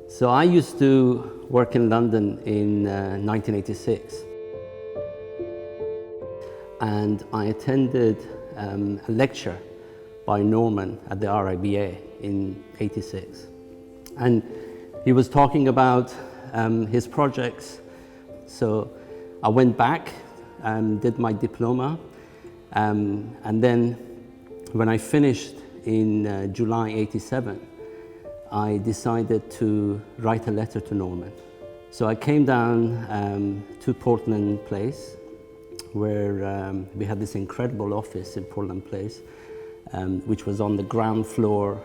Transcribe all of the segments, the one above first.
So I used to work in London in 1986, and I attended a lecture by Norman at the RIBA in '86, and he was talking about his projects. So I went back and did my diploma, and then when I finished in July '87, I decided to write a letter to Norman. So I came down to Portland Place, where we had this incredible office in Portland Place, which was on the ground floor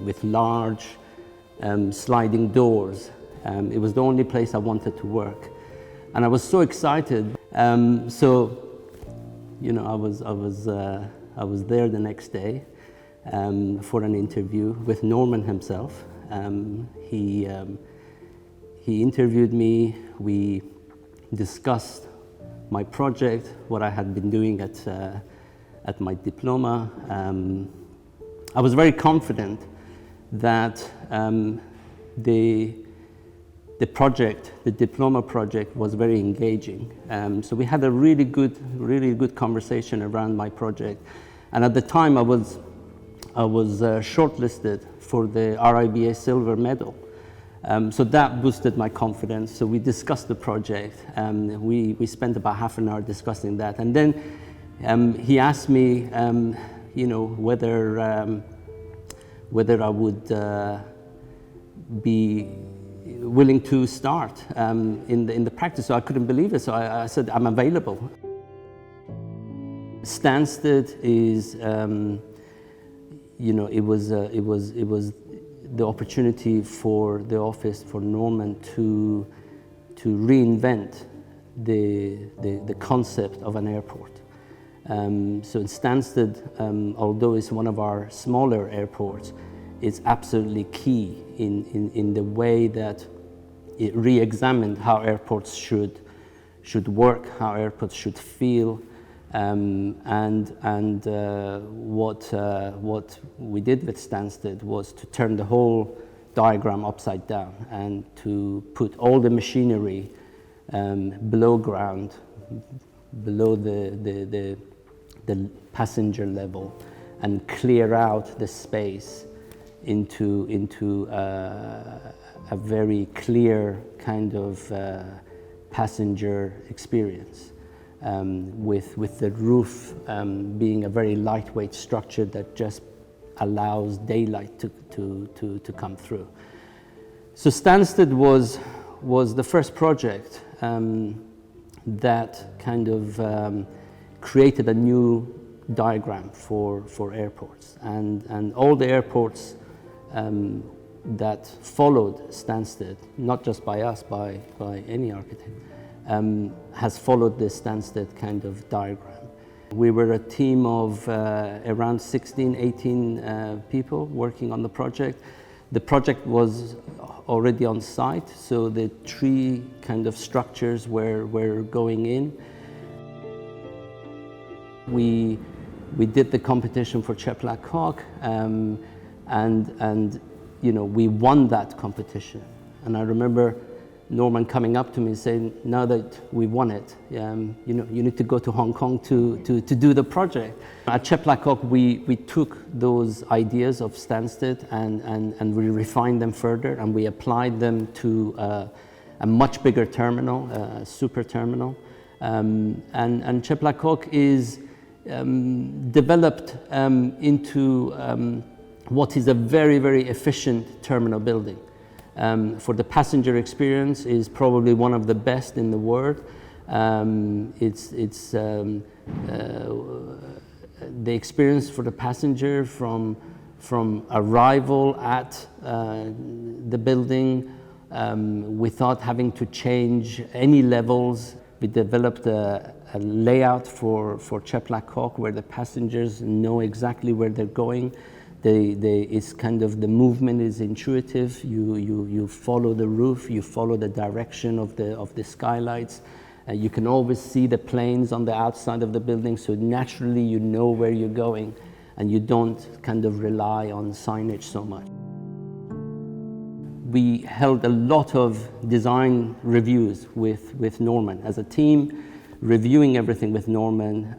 with large sliding doors. It was the only place I wanted to work, and I was so excited. So, you know, I was there the next day for an interview with Norman himself. He interviewed me. We discussed my project, what I had been doing at my diploma. I was very confident that the project, the diploma project, was very engaging. So we had a really good conversation around my project, and at the time I was shortlisted for the RIBA Silver Medal. So that boosted my confidence. So we discussed the project. We spent about half an hour discussing that, and then he asked me, you know, whether I would be willing to start in the practice. So I couldn't believe it. So I said, I'm available. Stansted is, you know, it was the opportunity for the office, for Norman to reinvent the concept of an airport. So in Stansted, although it's one of our smaller airports, it's absolutely key in the way that it re-examined how airports should work, how airports should feel. What we did with Stansted was to turn the whole diagram upside down and to put all the machinery below ground, below the passenger level, and clear out the space into a very clear kind of passenger experience. With the roof being a very lightweight structure that just allows daylight to come through. So Stansted was the first project that kind of created a new diagram for airports, and all the airports that followed Stansted, not just by us, by any architect, has followed this Stansted kind of diagram. We were a team of around 16, 18 people working on the project. The project was already on site, so the three kind of structures were going in. We did the competition for Chek and you know, we won that competition. And I remember Norman coming up to me and saying, now that we won it, you know, you need to go to Hong Kong to do the project. At Chek we took those ideas of Stansted and we refined them further, and we applied them to a much bigger terminal, a super terminal. And Chek is developed into what is a very efficient terminal building. For the passenger experience, is probably one of the best in the world. It's the experience for the passenger from arrival at the building without having to change any levels. We developed a layout for Chek where the passengers know exactly where they're going. It's kind of, the movement is intuitive. You follow the roof, you follow the direction of the skylights. You can always see the planes on the outside of the building, so naturally you know where you're going, and you don't kind of rely on signage so much. we held a lot of design reviews with Norman as a team, reviewing everything with Norman,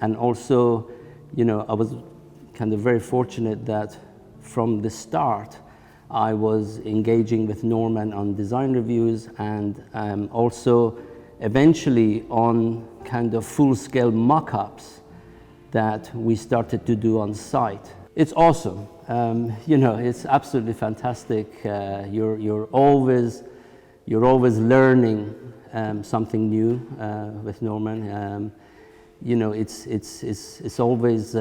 and also, you know, I was kind of very fortunate that from the start I was engaging with Norman on design reviews and also eventually on kind of full-scale mock-ups that we started to do on site. It's awesome. You know, it's absolutely fantastic. You're always learning something new with Norman. You know, it's always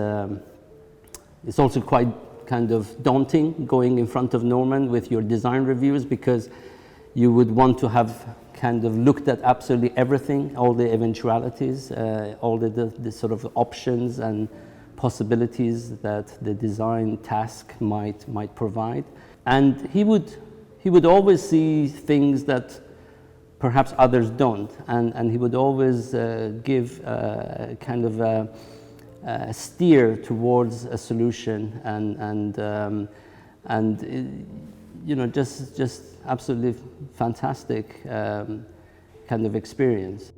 it's also quite kind of daunting going in front of Norman with your design reviews, because you would want to have kind of looked at absolutely everything, all the eventualities, all the sort of options and possibilities that the design task might provide. And he would always see things that perhaps others don't, and he would always give kind of a steer towards a solution, and you know, just absolutely fantastic kind of experience.